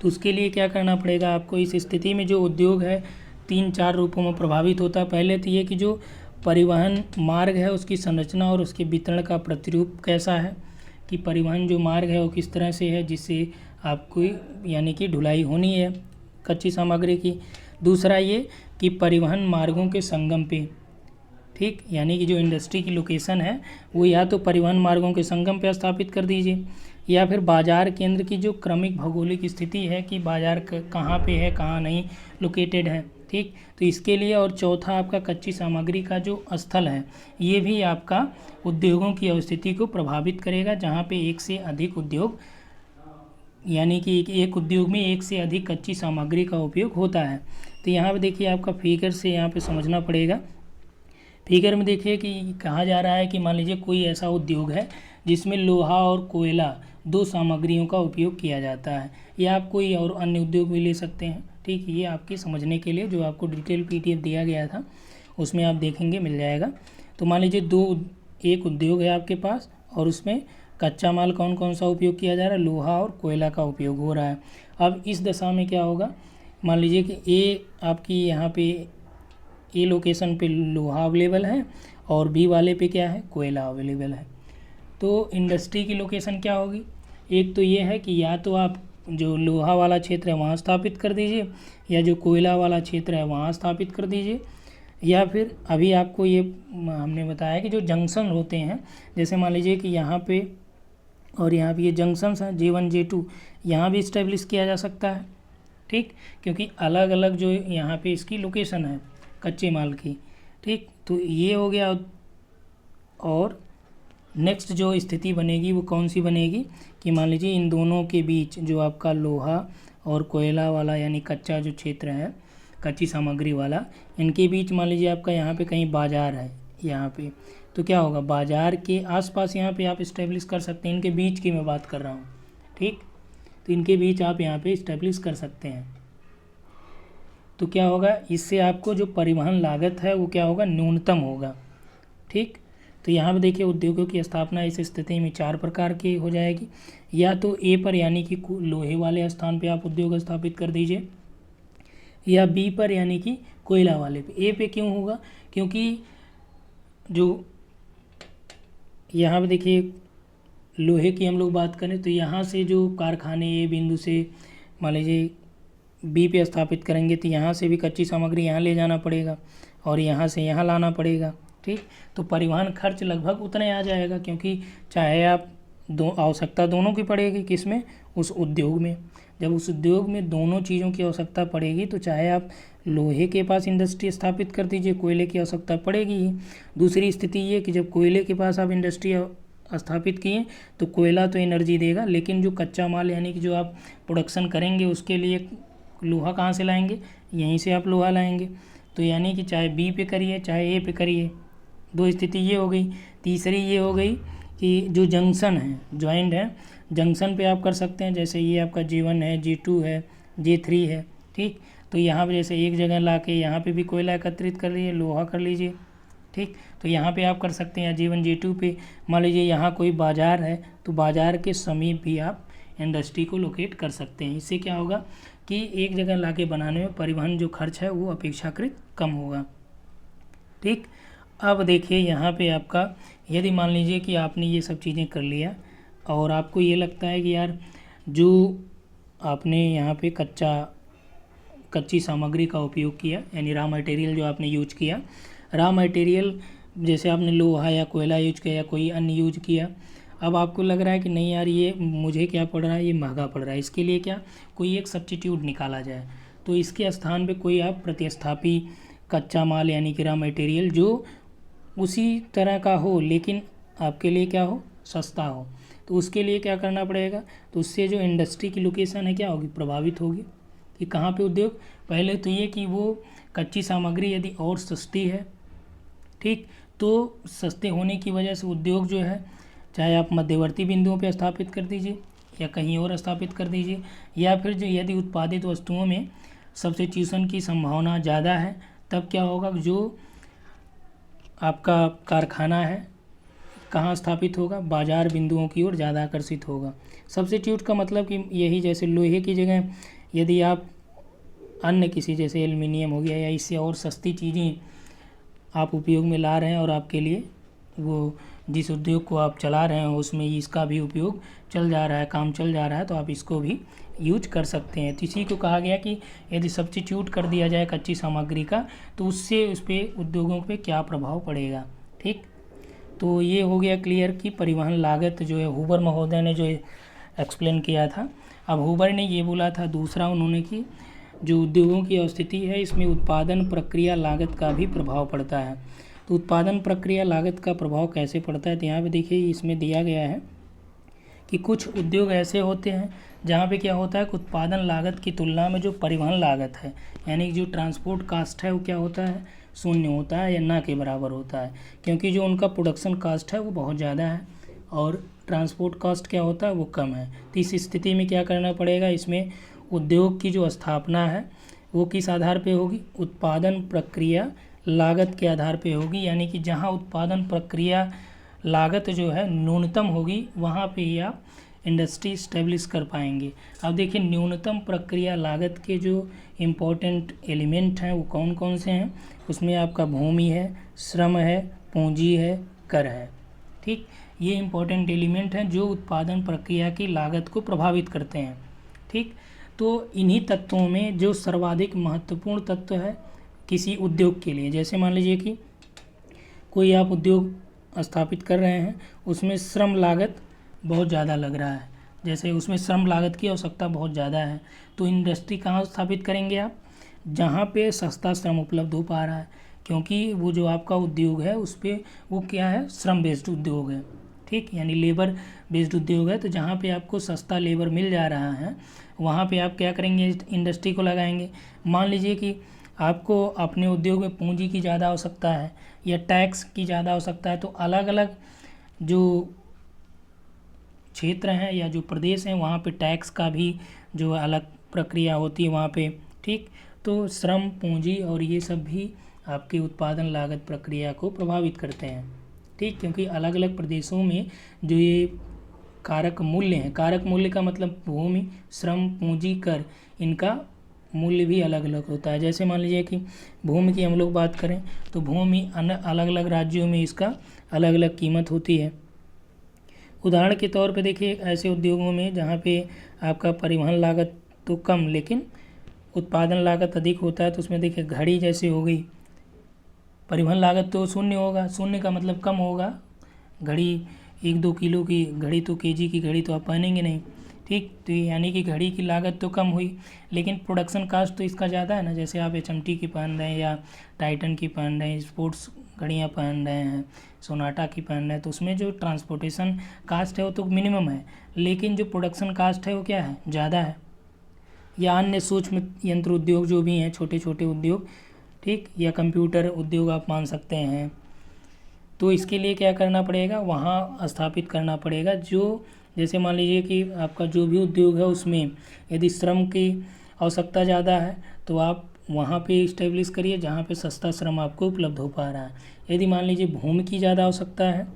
Speaker 1: तो उसके लिए क्या करना पड़ेगा आपको, इस स्थिति में जो उद्योग है 3-4 रूपों में प्रभावित होता है। पहले तो ये कि जो परिवहन मार्ग है उसकी संरचना और उसके वितरण का प्रतिरूप कैसा है, कि परिवहन जो मार्ग है वो किस तरह से है जिससे आपको यानी कि ढुलाई होनी है कच्ची सामग्री की। दूसरा ये कि परिवहन मार्गों के संगम पे, ठीक, यानी कि जो इंडस्ट्री की लोकेशन है वो या तो परिवहन मार्गों के संगम पे स्थापित कर दीजिए या फिर बाजार केंद्र की जो क्रमिक भौगोलिक स्थिति है कि बाजार कहाँ पे है कहाँ नहीं लोकेटेड है। ठीक, तो इसके लिए। और चौथा आपका कच्ची सामग्री का जो स्थल है ये भी आपका उद्योगों की अवस्थिति को प्रभावित करेगा, जहाँ पे एक से अधिक उद्योग यानी कि एक उद्योग में एक से अधिक कच्ची सामग्री का उपयोग होता है। तो यहाँ पे देखिए आपका फिगर से यहाँ पे समझना पड़ेगा। फिगर में देखिए कि कहा जा रहा है कि मान लीजिए कोई ऐसा उद्योग है जिसमें लोहा और कोयला 2 सामग्रियों का उपयोग किया जाता है, या आप कोई और अन्य उद्योग भी ले सकते हैं। ठीक, ये आपके समझने के लिए जो आपको डिटेल PDF दिया गया था उसमें आप देखेंगे मिल जाएगा। तो मान लीजिए एक उद्योग है आपके पास और उसमें कच्चा माल कौन कौन सा उपयोग किया जा रहा है, लोहा और कोयला का उपयोग हो रहा है। अब इस दशा में क्या होगा, मान लीजिए कि ए आपकी यहाँ पे ए लोकेशन पे लोहा अवेलेबल है और बी वाले पे क्या है, कोयला अवेलेबल है। तो इंडस्ट्री की लोकेशन क्या होगी, एक तो ये है कि या तो आप जो लोहा वाला क्षेत्र है वहाँ स्थापित कर दीजिए या जो कोयला वाला क्षेत्र है वहाँ स्थापित कर दीजिए, या फिर अभी आपको ये हमने बताया कि जो जंक्शन होते हैं, जैसे मान लीजिए कि यहाँ पे और यहाँ पे ये जंक्शंस हैं J1 J2, यहाँ भी इस्टेब्लिश किया जा सकता है। ठीक, क्योंकि अलग अलग जो यहाँ पे इसकी लोकेशन है कच्चे माल की। ठीक, तो ये हो गया। और नेक्स्ट जो स्थिति बनेगी वो कौन सी बनेगी कि मान लीजिए इन दोनों के बीच जो आपका लोहा और कोयला वाला यानी कच्चा जो क्षेत्र है कच्ची सामग्री वाला, इनके बीच मान लीजिए आपका यहाँ पे कहीं बाज़ार है यहाँ पे, तो क्या होगा, बाज़ार के आसपास यहाँ पे आप इस्टेब्लिश कर सकते हैं। इनके बीच की मैं बात कर रहा हूँ। ठीक, तो इनके बीच आप यहाँ पे इस्टेब्लिश कर सकते हैं। तो क्या होगा, इससे आपको जो परिवहन लागत है वो क्या होगा, न्यूनतम होगा। ठीक, तो यहाँ पे देखिए उद्योगों की स्थापना इस स्थिति में 4 प्रकार की हो जाएगी। या तो ए पर यानी कि लोहे वाले स्थान पे आप उद्योग स्थापित कर दीजिए, या बी पर यानी कि कोयला वाले पे। ए पे क्यों होगा, क्योंकि जो यहाँ पे देखिए लोहे की हम लोग बात करें तो यहाँ से जो कारखाने ए बिंदु से मान लीजिए बी पे स्थापित करेंगे तो यहाँ से भी कच्ची सामग्री यहाँ ले जाना पड़ेगा और यहाँ से यहाँ लाना पड़ेगा। ठीक, तो परिवहन खर्च लगभग उतना आ जाएगा, क्योंकि चाहे आप आवश्यकता दोनों की पड़ेगी किसमें, उस उद्योग में। जब उस उद्योग में दोनों चीज़ों की आवश्यकता पड़ेगी तो चाहे आप लोहे के पास इंडस्ट्री स्थापित कर दीजिए, कोयले की आवश्यकता पड़ेगी ही। दूसरी स्थिति ये कि जब कोयले के पास आप इंडस्ट्री स्थापित किए तो कोयला तो एनर्जी देगा, लेकिन जो कच्चा माल यानी कि जो आप प्रोडक्शन करेंगे उसके लिए लोहा कहाँ से लाएंगे, यहीं से आप लोहा लाएंगे। तो यानी कि चाहे बी पे करिए चाहे ए पे करिए, दो स्थिति ये हो गई। तीसरी ये हो गई कि जो जंक्शन है, जॉइंट है, जंक्शन पे आप कर सकते हैं। जैसे ये आपका G1 है, G2 है, G3 है, ठीक। तो यहाँ पे जैसे एक जगह ला के यहाँ पे भी कोयला एकत्रित कर लीजिए, लोहा कर लीजिए, ठीक। तो यहाँ पे आप कर सकते हैं G1 G2 पे। मान लीजिए यहाँ कोई बाज़ार है तो बाज़ार के समीप भी आप इंडस्ट्री को लोकेट कर सकते हैं। इससे क्या होगा कि एक जगह ला के बनाने में परिवहन जो खर्च है वो अपेक्षाकृत कम होगा, ठीक। अब देखिए यहाँ पे आपका, यदि मान लीजिए कि आपने ये सब चीज़ें कर लिया और आपको ये लगता है कि यार जो आपने यहाँ पे कच्ची सामग्री का उपयोग किया, यानी रॉ मटेरियल जो आपने यूज किया, रॉ मटेरियल जैसे आपने लोहा या कोयला यूज किया या कोई अन्य यूज किया, अब आपको लग रहा है कि नहीं यार ये मुझे क्या पड़ रहा है, ये महंगा पड़ रहा है, इसके लिए क्या कोई एक सब्स्टिट्यूट निकाला जाए। तो इसके स्थान पे कोई आप प्रतिस्थापी कच्चा माल यानी कि रॉ मटेरियल जो उसी तरह का हो लेकिन आपके लिए क्या हो, सस्ता हो, तो उसके लिए क्या करना पड़ेगा। तो उससे जो इंडस्ट्री की लोकेशन है क्या होगी, प्रभावित होगी। कि कहाँ पे उद्योग, पहले तो ये कि वो कच्ची सामग्री यदि और सस्ती है, ठीक, तो सस्ते होने की वजह से उद्योग जो है, चाहे आप मध्यवर्ती बिंदुओं पे स्थापित कर दीजिए या कहीं और स्थापित कर दीजिए, या फिर जो यदि उत्पादित वस्तुओं में सब्स्टिट्यूशन की संभावना ज़्यादा है, तब क्या होगा, जो आपका कारखाना है कहाँ स्थापित होगा, बाजार बिंदुओं की ओर ज़्यादा आकर्षित होगा। सब्स्टिट्यूट का मतलब कि यही, जैसे लोहे की जगह यदि आप अन्य किसी जैसे एल्युमिनियम हो गया या इससे और सस्ती चीज़ें आप उपयोग में ला रहे हैं और आपके लिए वो जिस उद्योग को आप चला रहे हैं उसमें इसका भी उपयोग चल जा रहा है, काम चल जा रहा है, तो आप इसको भी यूज कर सकते हैं। तो इसी को कहा गया कि यदि सब्स्टिट्यूट कर दिया जाए कच्ची सामग्री का तो उससे उस पर उद्योगों पे क्या प्रभाव पड़ेगा, ठीक। तो ये हो गया क्लियर कि परिवहन लागत जो है हुबर महोदय ने जो एक्सप्लेन किया था। अब हुबर ने ये बोला था दूसरा उन्होंने कि जो उद्योगों की स्थिति है इसमें उत्पादन प्रक्रिया लागत का भी प्रभाव पड़ता है। तो उत्पादन प्रक्रिया लागत का प्रभाव कैसे पड़ता है, तो यहाँ पे देखिए इसमें दिया गया है कि कुछ उद्योग ऐसे होते हैं जहाँ पे क्या होता है कि उत्पादन लागत की तुलना में जो परिवहन लागत है यानी जो ट्रांसपोर्ट कास्ट है वो क्या होता है, शून्य होता है या ना के बराबर होता है, क्योंकि जो उनका प्रोडक्शन कास्ट है वो बहुत ज़्यादा है और ट्रांसपोर्ट कास्ट क्या होता है वो कम है। तो इस स्थिति में क्या करना पड़ेगा, इसमें उद्योग की जो स्थापना है वो किस आधार पे होगी, उत्पादन प्रक्रिया लागत के आधार पे होगी। यानी कि जहाँ उत्पादन प्रक्रिया लागत जो है न्यूनतम होगी वहाँ पे ही आप इंडस्ट्री स्टेब्लिश कर पाएंगे। अब देखिए न्यूनतम प्रक्रिया लागत के जो इम्पोर्टेंट एलिमेंट हैं वो कौन कौन से हैं, उसमें आपका भूमि है, श्रम है, पूंजी है, कर है, ठीक। ये इम्पोर्टेंट एलिमेंट हैं जो उत्पादन प्रक्रिया की लागत को प्रभावित करते हैं, ठीक। तो इन्हीं तत्वों में जो सर्वाधिक महत्वपूर्ण तत्व है किसी उद्योग के लिए, जैसे मान लीजिए कि कोई आप उद्योग स्थापित कर रहे हैं उसमें श्रम लागत बहुत ज़्यादा लग रहा है, जैसे उसमें श्रम लागत की आवश्यकता बहुत ज़्यादा है, तो इंडस्ट्री कहाँ स्थापित करेंगे आप, जहाँ पे सस्ता श्रम उपलब्ध हो पा रहा है, क्योंकि वो जो आपका उद्योग है उस पर वो क्या है, श्रम बेस्ड उद्योग है, ठीक, यानी लेबर बेस्ड उद्योग है। तो जहाँ पे आपको सस्ता लेबर मिल जा रहा है वहाँ पे आप क्या करेंगे, इंडस्ट्री को लगाएंगे। मान लीजिए कि आपको अपने उद्योग में पूंजी की ज़्यादा आवश्यकता है या टैक्स की ज़्यादा आवश्यकता है, तो अलग अलग जो क्षेत्र हैं या जो प्रदेश हैं वहाँ पे टैक्स का भी जो अलग प्रक्रिया होती है वहाँ पे, ठीक। तो श्रम, पूंजी और ये सब भी आपके उत्पादन लागत प्रक्रिया को प्रभावित करते हैं, ठीक, क्योंकि अलग अलग प्रदेशों में जो ये कारक मूल्य हैं, कारक मूल्य का मतलब भूमि, श्रम, पूंजी, कर, इनका मूल्य भी अलग अलग होता है। जैसे मान लीजिए कि भूमि की हम लोग बात करें तो भूमि अलग अलग राज्यों में इसका अलग अलग कीमत होती है। उदाहरण के तौर पे देखिए ऐसे उद्योगों में जहाँ पे आपका परिवहन लागत तो कम लेकिन उत्पादन लागत अधिक होता है, तो उसमें देखिए घड़ी जैसे हो गई, परिवहन लागत तो शून्य होगा, शून्य का मतलब कम होगा, घड़ी 1-2 किलो की घड़ी तो केजी की घड़ी तो आप पहनेंगे नहीं, ठीक। तो यानी कि घड़ी की लागत तो कम हुई लेकिन प्रोडक्शन कास्ट तो इसका ज़्यादा है ना, जैसे आप HMT की पहन रहे हैं या टाइटन की पहन रहे हैं, स्पोर्ट्स घड़ियाँ पहन रहे हैं, सोनाटा की पहन रहे हैं, तो उसमें जो ट्रांसपोर्टेशन कास्ट है वो तो मिनिमम है लेकिन जो प्रोडक्शन कास्ट है वो क्या है, ज़्यादा है। या अन्य सूक्ष्म यंत्र उद्योग जो भी हैं, छोटे छोटे उद्योग, ठीक, या कंप्यूटर उद्योग आप मान सकते हैं, तो इसके लिए क्या करना पड़ेगा, वहाँ स्थापित करना पड़ेगा। जो जैसे मान लीजिए कि आपका जो भी उद्योग है उसमें यदि श्रम की आवश्यकता ज़्यादा है तो आप वहाँ पे इस्टेब्लिश करिए जहाँ पे सस्ता श्रम आपको उपलब्ध हो पा रहा है। यदि मान लीजिए भूमि की ज़्यादा आवश्यकता है,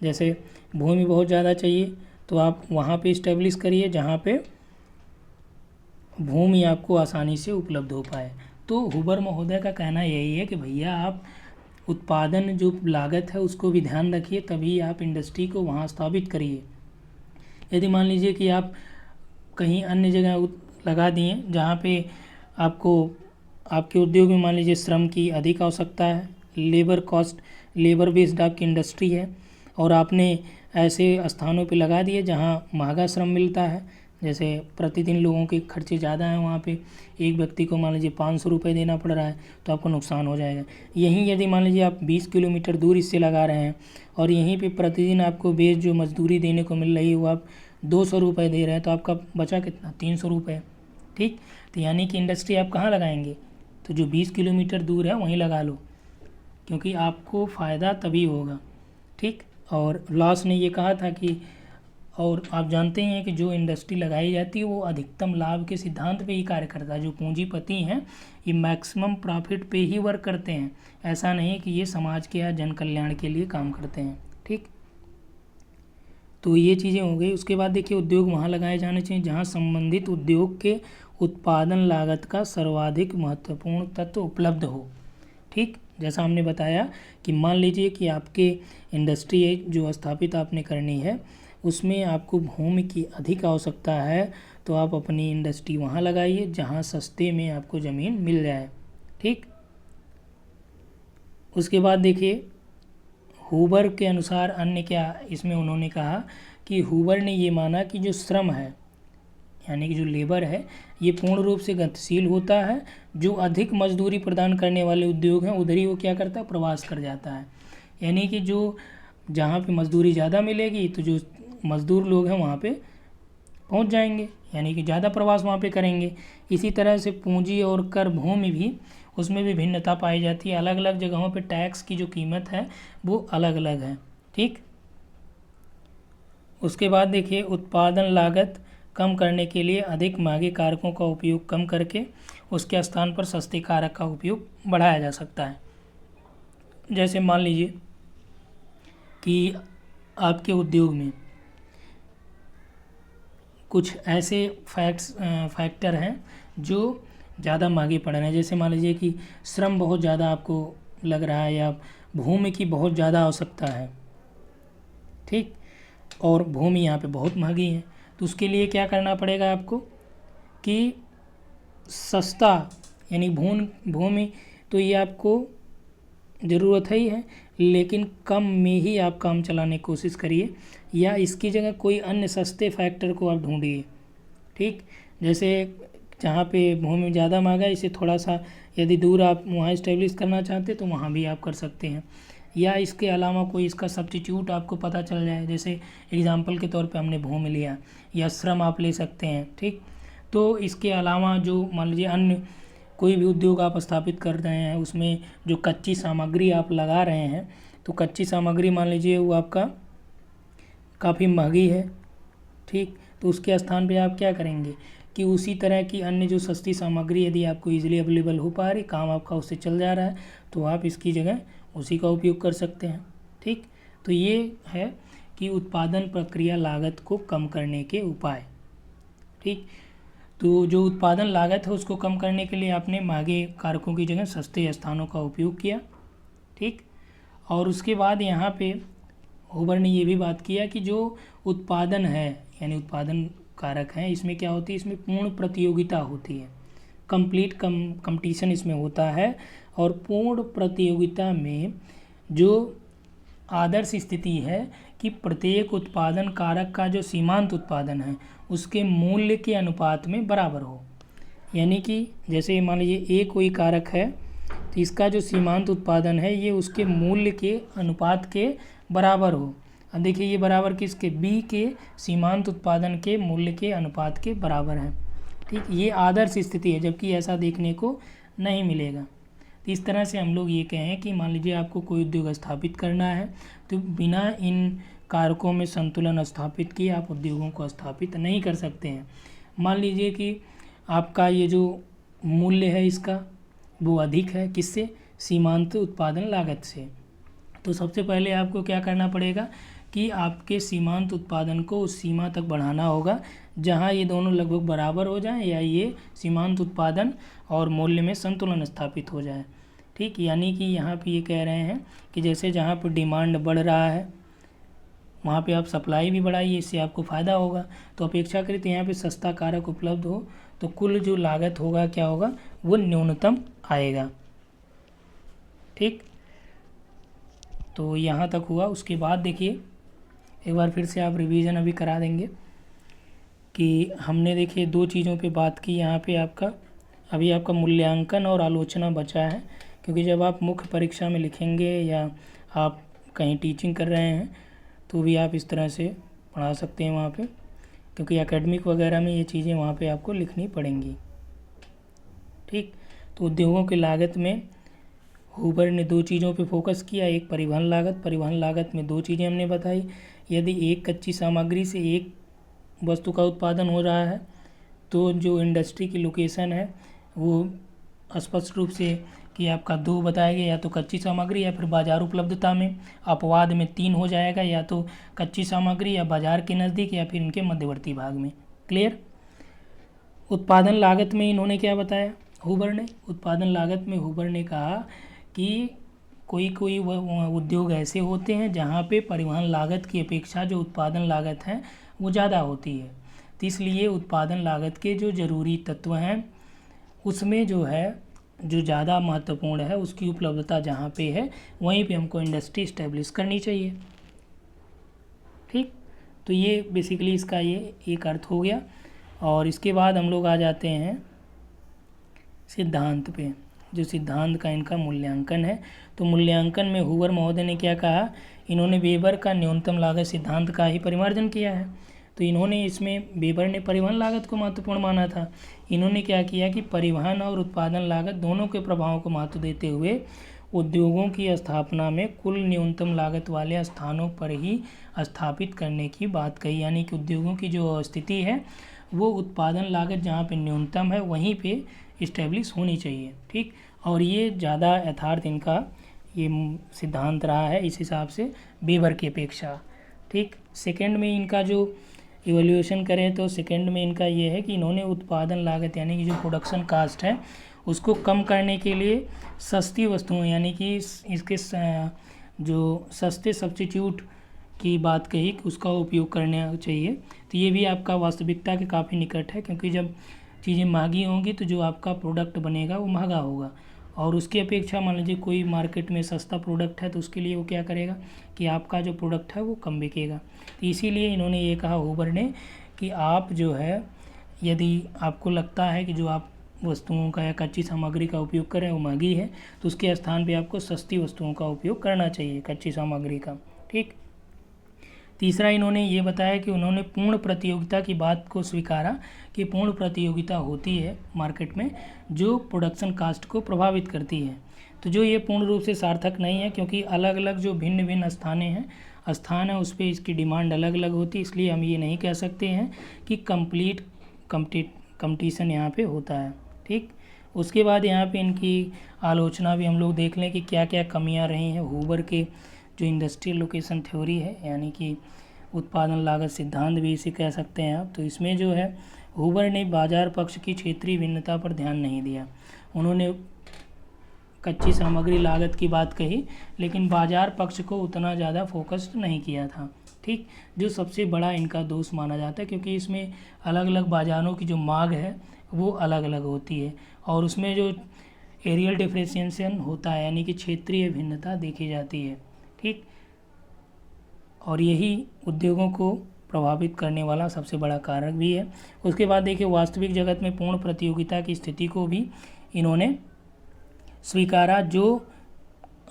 Speaker 1: जैसे भूमि बहुत ज़्यादा चाहिए, तो आप वहाँ पे इस्टेब्लिश करिए जहाँ पे भूमि आपको आसानी से उपलब्ध हो पाए। तो हुबर महोदय का कहना यही है कि भैया आप उत्पादन जो लागत है उसको भी ध्यान रखिए, तभी आप इंडस्ट्री को वहाँ स्थापित करिए। यदि मान लीजिए कि आप कहीं अन्य जगह लगा दिए जहाँ पे आपको आपके उद्योग में मान लीजिए श्रम की अधिक आवश्यकता है, लेबर बेस्ड आपकी इंडस्ट्री है, और आपने ऐसे स्थानों पे लगा दिए जहाँ महंगा श्रम मिलता है, जैसे प्रतिदिन लोगों के खर्चे ज़्यादा हैं, वहाँ पे एक व्यक्ति को मान लीजिए 500 रुपये देना पड़ रहा है, तो आपको नुकसान हो जाएगा। यहीं यदि मान लीजिए आप 20 किलोमीटर दूर इससे लगा रहे हैं और यहीं पे प्रतिदिन आपको बेस जो मजदूरी देने को मिल रही है वो आप 200 रुपये दे रहे हैं, तो आपका बचा कितना, 300 रुपये। ठीक, तो यानी कि इंडस्ट्री आप कहाँ लगाएंगे, तो जो 20 किलोमीटर दूर है वहीं लगा लो, क्योंकि आपको फ़ायदा तभी होगा। ठीक, और लॉस ने ये कहा था कि, और आप जानते ही हैं कि जो इंडस्ट्री लगाई जाती है वो अधिकतम लाभ के सिद्धांत पे ही कार्य करता है। जो पूंजीपति हैं ये मैक्सिमम प्रॉफिट पे ही वर्क करते हैं, ऐसा नहीं कि ये समाज के या जन कल्याण के लिए काम करते हैं। ठीक, तो ये चीज़ें हो गई। उसके बाद देखिए उद्योग वहाँ लगाए जाने चाहिए जहाँ संबंधित उद्योग के उत्पादन लागत का सर्वाधिक महत्वपूर्ण तत्व उपलब्ध हो। ठीक, जैसा हमने बताया कि मान लीजिए कि आपके इंडस्ट्री जो स्थापित आपने करनी है उसमें आपको भूमि की अधिक आवश्यकता है, तो आप अपनी इंडस्ट्री वहाँ लगाइए जहाँ सस्ते में आपको ज़मीन मिल जाए। ठीक, उसके बाद देखिए हुबर के अनुसार अन्य क्या इसमें उन्होंने कहा कि हुबर ने ये माना कि जो श्रम है यानी कि जो लेबर है ये पूर्ण रूप से गतिशील होता है। जो अधिक मजदूरी प्रदान करने वाले उद्योग हैं उधर ही वो क्या करता है, प्रवास कर जाता है। यानी कि जो जहाँ पे मजदूरी ज़्यादा मिलेगी तो जो मजदूर लोग हैं वहाँ पे पहुँच जाएंगे, यानी कि ज़्यादा प्रवास वहाँ पे करेंगे। इसी तरह से पूंजी और कर भूमि भी, उसमें भी भिन्नता पाई जाती है। अलग अलग जगहों पे टैक्स की जो कीमत है वो अलग अलग है। ठीक, उसके बाद देखिए उत्पादन लागत कम करने के लिए अधिक महंगे कारकों का उपयोग कम करके उसके स्थान पर सस्ते कारक का उपयोग बढ़ाया जा सकता है। जैसे मान लीजिए कि आपके उद्योग में कुछ ऐसे फैक्टर हैं जो ज़्यादा महंगे पड़ रहे हैं। जैसे मान लीजिए कि श्रम बहुत ज़्यादा आपको लग रहा है या भूमि की बहुत ज़्यादा आवश्यकता है। ठीक, और भूमि यहाँ पे बहुत महंगी है, तो उसके लिए क्या करना पड़ेगा आपको कि सस्ता यानी भूमि तो ये आपको ज़रूरत ही है, लेकिन कम में ही आप काम चलाने की कोशिश करिए या इसकी जगह कोई अन्य सस्ते फैक्टर को आप ढूंढिए। ठीक, जैसे जहाँ पे भूमि ज़्यादा महंगा है इसे थोड़ा सा यदि दूर आप वहाँ इस्टेब्लिश करना चाहते तो वहाँ भी आप कर सकते हैं, या इसके अलावा कोई इसका सब्स्टिट्यूट आपको पता चल जाए। जैसे एग्जांपल के तौर पे हमने भूमि लिया, या श्रम आप ले सकते हैं। ठीक, तो इसके अलावा जो मान लीजिए अन्य कोई भी उद्योग आप स्थापित कर रहे हैं उसमें जो कच्ची सामग्री आप लगा रहे हैं, तो कच्ची सामग्री मान लीजिए वो आपका काफ़ी महंगी है। ठीक, तो उसके स्थान पे आप क्या करेंगे कि उसी तरह की अन्य जो सस्ती सामग्री यदि आपको ईजिली अवेलेबल हो पा रही, काम आपका उससे चल जा रहा है, तो आप इसकी जगह उसी का उपयोग कर सकते हैं। ठीक, तो ये है कि उत्पादन प्रक्रिया लागत को कम करने के उपाय। ठीक, तो जो उत्पादन लागत है उसको कम करने के लिए आपने महंगे कारकों की जगह सस्ते स्थानों का उपयोग किया। ठीक, और उसके बाद यहाँ पे हुबर ने ये भी बात किया कि जो उत्पादन है यानी उत्पादन कारक हैं इसमें क्या होती है, इसमें पूर्ण प्रतियोगिता होती है, कंप्लीट कंपटीशन इसमें होता है। और पूर्ण प्रतियोगिता में जो आदर्श स्थिति है कि प्रत्येक उत्पादन कारक का जो सीमांत उत्पादन है उसके मूल्य के अनुपात में बराबर हो। यानी कि जैसे मान लीजिए ए कोई कारक है तो इसका जो सीमांत उत्पादन है ये उसके मूल्य के अनुपात के बराबर हो। अब देखिए ये बराबर किसके, बी के सीमांत उत्पादन के मूल्य के अनुपात के बराबर है। ठीक, ये आदर्श स्थिति है, जबकि ऐसा देखने को नहीं मिलेगा। तो इस तरह से हम लोग ये कहें कि मान लीजिए आपको कोई उद्योग स्थापित करना है, तो बिना इन कारकों में संतुलन स्थापित किए आप उद्योगों को स्थापित नहीं कर सकते हैं। मान लीजिए कि आपका ये जो मूल्य है इसका वो अधिक है, किससे? सीमांत उत्पादन लागत से। तो सबसे पहले आपको क्या करना पड़ेगा कि आपके सीमांत उत्पादन को उस सीमा तक बढ़ाना होगा जहां ये दोनों लगभग बराबर हो जाएं, या ये सीमांत उत्पादन और मूल्य में संतुलन स्थापित हो जाए। ठीक, यानी कि यहाँ पे ये कह रहे हैं कि जैसे जहाँ पर डिमांड बढ़ रहा है वहाँ पे आप सप्लाई भी बढ़ाइए, इससे आपको फ़ायदा होगा। तो अपेक्षाकृत यहाँ पे सस्ता कारक उपलब्ध हो तो कुल जो लागत होगा क्या होगा, वो न्यूनतम आएगा। ठीक, तो यहाँ तक हुआ। उसके बाद देखिए एक बार फिर से आप रिवीजन अभी करा देंगे कि हमने देखिए दो चीज़ों पे बात की। यहाँ पे अभी आपका मूल्यांकन और आलोचना बचा है, क्योंकि जब आप मुख्य परीक्षा में लिखेंगे या आप कहीं टीचिंग कर रहे हैं तो भी आप इस तरह से पढ़ा सकते हैं वहाँ पे, क्योंकि एकेडमिक वगैरह में ये चीज़ें वहाँ पे आपको लिखनी पड़ेंगी। ठीक, तो उद्योगों की लागत में हूबर ने दो चीज़ों पे फोकस किया। एक परिवहन लागत में दो चीज़ें हमने बताई। यदि एक कच्ची सामग्री से एक वस्तु का उत्पादन हो रहा है तो जो इंडस्ट्री की लोकेशन है वो स्पष्ट रूप से कि आपका दो बताया गया, या तो कच्ची सामग्री या फिर बाजार उपलब्धता में। अपवाद में 3 हो जाएगा, या तो कच्ची सामग्री या बाजार के नज़दीक या फिर इनके मध्यवर्ती भाग में। क्लियर? उत्पादन लागत में इन्होंने क्या बताया हूबर ने? उत्पादन लागत में हूबर ने कहा कि कोई उद्योग ऐसे होते हैं जहाँ पे परिवहन लागत की अपेक्षा जो उत्पादन लागत है वो ज़्यादा होती है। तो इसलिए उत्पादन लागत के जो ज़रूरी तत्व हैं उसमें जो है जो ज़्यादा महत्वपूर्ण है उसकी उपलब्धता जहाँ पे है वहीं पे हमको इंडस्ट्री इस्टेब्लिश करनी चाहिए। ठीक, तो ये बेसिकली इसका ये एक अर्थ हो गया। और इसके बाद हम लोग आ जाते हैं सिद्धांत पे, जो सिद्धांत का इनका मूल्यांकन है। तो मूल्यांकन में हूबर महोदय ने क्या कहा, इन्होंने वेबर का न्यूनतम लागत सिद्धांत का ही परिमार्जन किया है। तो इन्होंने इसमें वेबर ने परिवहन लागत को महत्वपूर्ण माना था। इन्होंने क्या किया कि परिवहन और उत्पादन लागत दोनों के प्रभावों को महत्व देते हुए उद्योगों की स्थापना में कुल न्यूनतम लागत वाले स्थानों पर ही स्थापित करने की बात कही। यानी कि उद्योगों की जो स्थिति है वो उत्पादन लागत जहाँ पे न्यूनतम है वहीं पे इस्टेब्लिश होनी चाहिए। ठीक, और ये ज़्यादा यथार्थ इनका ये सिद्धांत रहा है इस हिसाब से वेबर की अपेक्षा। ठीक, सेकंड में इनका जो इवैल्यूएशन करें तो सेकंड में इनका ये है कि इन्होंने उत्पादन लागत यानी कि जो प्रोडक्शन कास्ट है उसको कम करने के लिए सस्ती वस्तुओं यानी कि इसके जो सस्ते सब्स्टिट्यूट की बात कही कि उसका उपयोग करना चाहिए। तो ये भी आपका वास्तविकता के काफ़ी निकट है, क्योंकि जब चीज़ें महंगी होंगी तो जो आपका प्रोडक्ट बनेगा वो महंगा होगा, और उसकी अपेक्षा मान लीजिए कोई मार्केट में सस्ता प्रोडक्ट है तो उसके लिए वो क्या करेगा कि आपका जो प्रोडक्ट है वो कम बिकेगा। तो इसीलिए इन्होंने ये कहा हूबर ने कि आप जो है यदि आपको लगता है कि जो आप वस्तुओं का या कच्ची सामग्री का उपयोग करें वो महंगी है तो उसके स्थान पे आपको सस्ती वस्तुओं का उपयोग करना चाहिए, कच्ची सामग्री का। ठीक, तीसरा इन्होंने ये बताया कि उन्होंने पूर्ण प्रतियोगिता की बात को स्वीकारा कि पूर्ण प्रतियोगिता होती है मार्केट में जो प्रोडक्शन कास्ट को प्रभावित करती है। तो जो ये पूर्ण रूप से सार्थक नहीं है, क्योंकि अलग अलग जो भिन्न भिन्न स्थान है उस पर इसकी डिमांड अलग अलग होती है। इसलिए हम ये नहीं कह सकते हैं कि कंप्लीट कंपटीशन यहाँ पे होता है। ठीक, उसके बाद यहाँ पे इनकी आलोचना भी हम लोग देख लें कि क्या क्या कमियाँ रही हैं हूबर के जो इंडस्ट्रियल लोकेशन थ्योरी है, यानी कि उत्पादन लागत सिद्धांत भी इसे कह सकते हैं आप। तो इसमें जो है हूबर ने बाजार पक्ष की क्षेत्रीय भिन्नता पर ध्यान नहीं दिया। उन्होंने कच्ची सामग्री लागत की बात कही लेकिन बाजार पक्ष को उतना ज़्यादा फोकस्ड नहीं किया था। ठीक, जो सबसे बड़ा इनका दोष माना जाता है, क्योंकि इसमें अलग अलग बाज़ारों की जो मांग है वो अलग अलग होती है और उसमें जो एरियल डिफरेंशिएशन होता है यानी कि क्षेत्रीय भिन्नता देखी जाती है। ठीक, और यही उद्योगों को प्रभावित करने वाला सबसे बड़ा कारक भी है। उसके बाद देखिए वास्तविक जगत में पूर्ण प्रतियोगिता की स्थिति को भी इन्होंने स्वीकारा, जो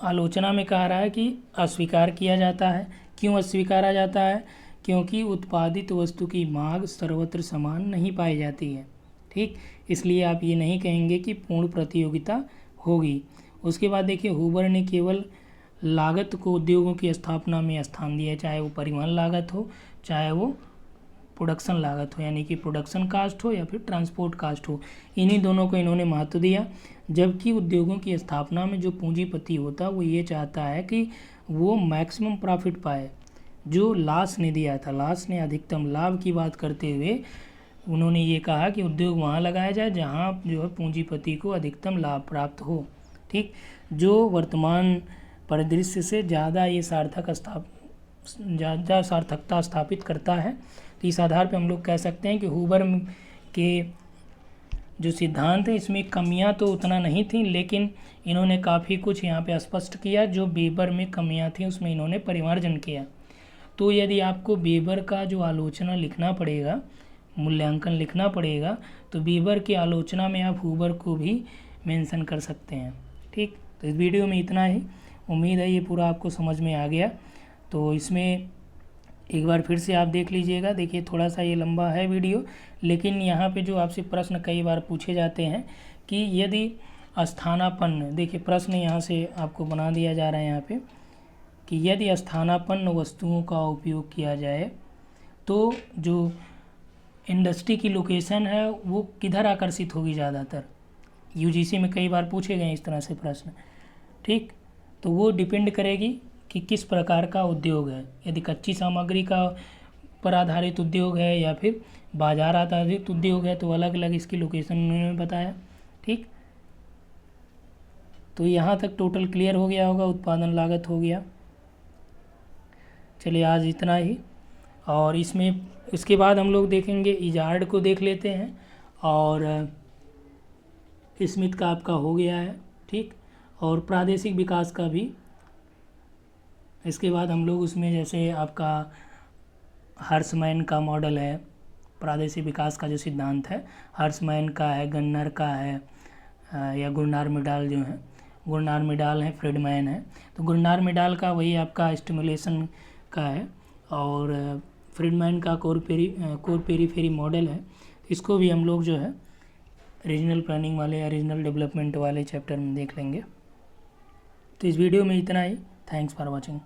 Speaker 1: आलोचना में कहा रहा है कि अस्वीकार किया जाता है। क्यों अस्वीकारा जाता है? क्योंकि उत्पादित वस्तु की मांग सर्वत्र समान नहीं पाई जाती है। ठीक, इसलिए आप ये नहीं कहेंगे कि पूर्ण प्रतियोगिता होगी। उसके बाद देखिए हूबर ने केवल लागत को उद्योगों की स्थापना में स्थान दिया, चाहे वो परिवहन लागत हो, चाहे वो प्रोडक्शन लागत हो, यानी कि प्रोडक्शन कास्ट हो या फिर ट्रांसपोर्ट कास्ट हो, इन्हीं दोनों को इन्होंने महत्व दिया। जबकि उद्योगों की स्थापना में जो पूंजीपति होता है वो ये चाहता है कि वो मैक्सिमम प्रॉफिट पाए। जो लास ने दिया था, लास ने अधिकतम लाभ की बात करते हुए उन्होंने ये कहा कि उद्योग वहाँ लगाया जाए जहाँ जो है पूंजीपति को अधिकतम लाभ प्राप्त हो। ठीक, जो वर्तमान परिदृश्य से ज़्यादा ये ज़्यादा सार्थकता स्थापित करता है। तो इस आधार पे हम लोग कह सकते हैं कि हूबर के जो सिद्धांत है इसमें कमियां तो उतना नहीं थी, लेकिन इन्होंने काफ़ी कुछ यहाँ पे स्पष्ट किया। जो वेबर में कमियां थी उसमें इन्होंने परिमार्जन किया। तो यदि आपको वेबर का जो आलोचना लिखना पड़ेगा, मूल्यांकन लिखना पड़ेगा, तो वेबर की आलोचना में आप हूबर को भी मेंशन कर सकते हैं। ठीक, तो इस वीडियो में इतना ही। उम्मीद है ये पूरा आपको समझ में आ गया। तो इसमें एक बार फिर से आप देख लीजिएगा। देखिए थोड़ा सा ये लंबा है वीडियो, लेकिन यहाँ पे जो आपसे प्रश्न कई बार पूछे जाते हैं कि यदि स्थानापन्न, देखिए प्रश्न यहाँ से आपको बना दिया जा रहा है यहाँ पे कि यदि स्थानापन्न वस्तुओं का उपयोग किया जाए तो जो इंडस्ट्री की लोकेशन है वो किधर आकर्षित होगी ज़्यादातर। यूजीसी में कई बार पूछे गए इस तरह से प्रश्न। ठीक, तो वो डिपेंड करेगी कि किस प्रकार का उद्योग है। यदि कच्ची सामग्री का पर आधारित उद्योग है या फिर बाजार आधारित उद्योग है तो अलग अलग इसकी लोकेशन उन्होंने बताया। ठीक, तो यहाँ तक टोटल क्लियर हो गया होगा, उत्पादन लागत हो गया। चलिए आज इतना ही। और इसके बाद हम लोग देखेंगे इजार्ड को देख लेते हैं, और स्मिथ का आपका हो गया है। ठीक, और प्रादेशिक विकास का भी। इसके बाद हम लोग उसमें जैसे आपका हर्समैन का मॉडल है, प्रादेशिक विकास का जो सिद्धांत है, हर्समैन का है, गन्नर का है, या गुरनार मिडाल जो है, गुरनार मिडाल है, फ्रीडमैन है। तो गुरनार मिडाल का वही आपका स्टिमुलेशन का है, और फ्रीडमैन का कोर पेरीफेरी मॉडल है। इसको भी हम लोग जो है रीजनल प्लानिंग वाले या रीजनल डेवलपमेंट वाले चैप्टर में देख लेंगे। तो इस वीडियो में इतना ही। Thanks for watching.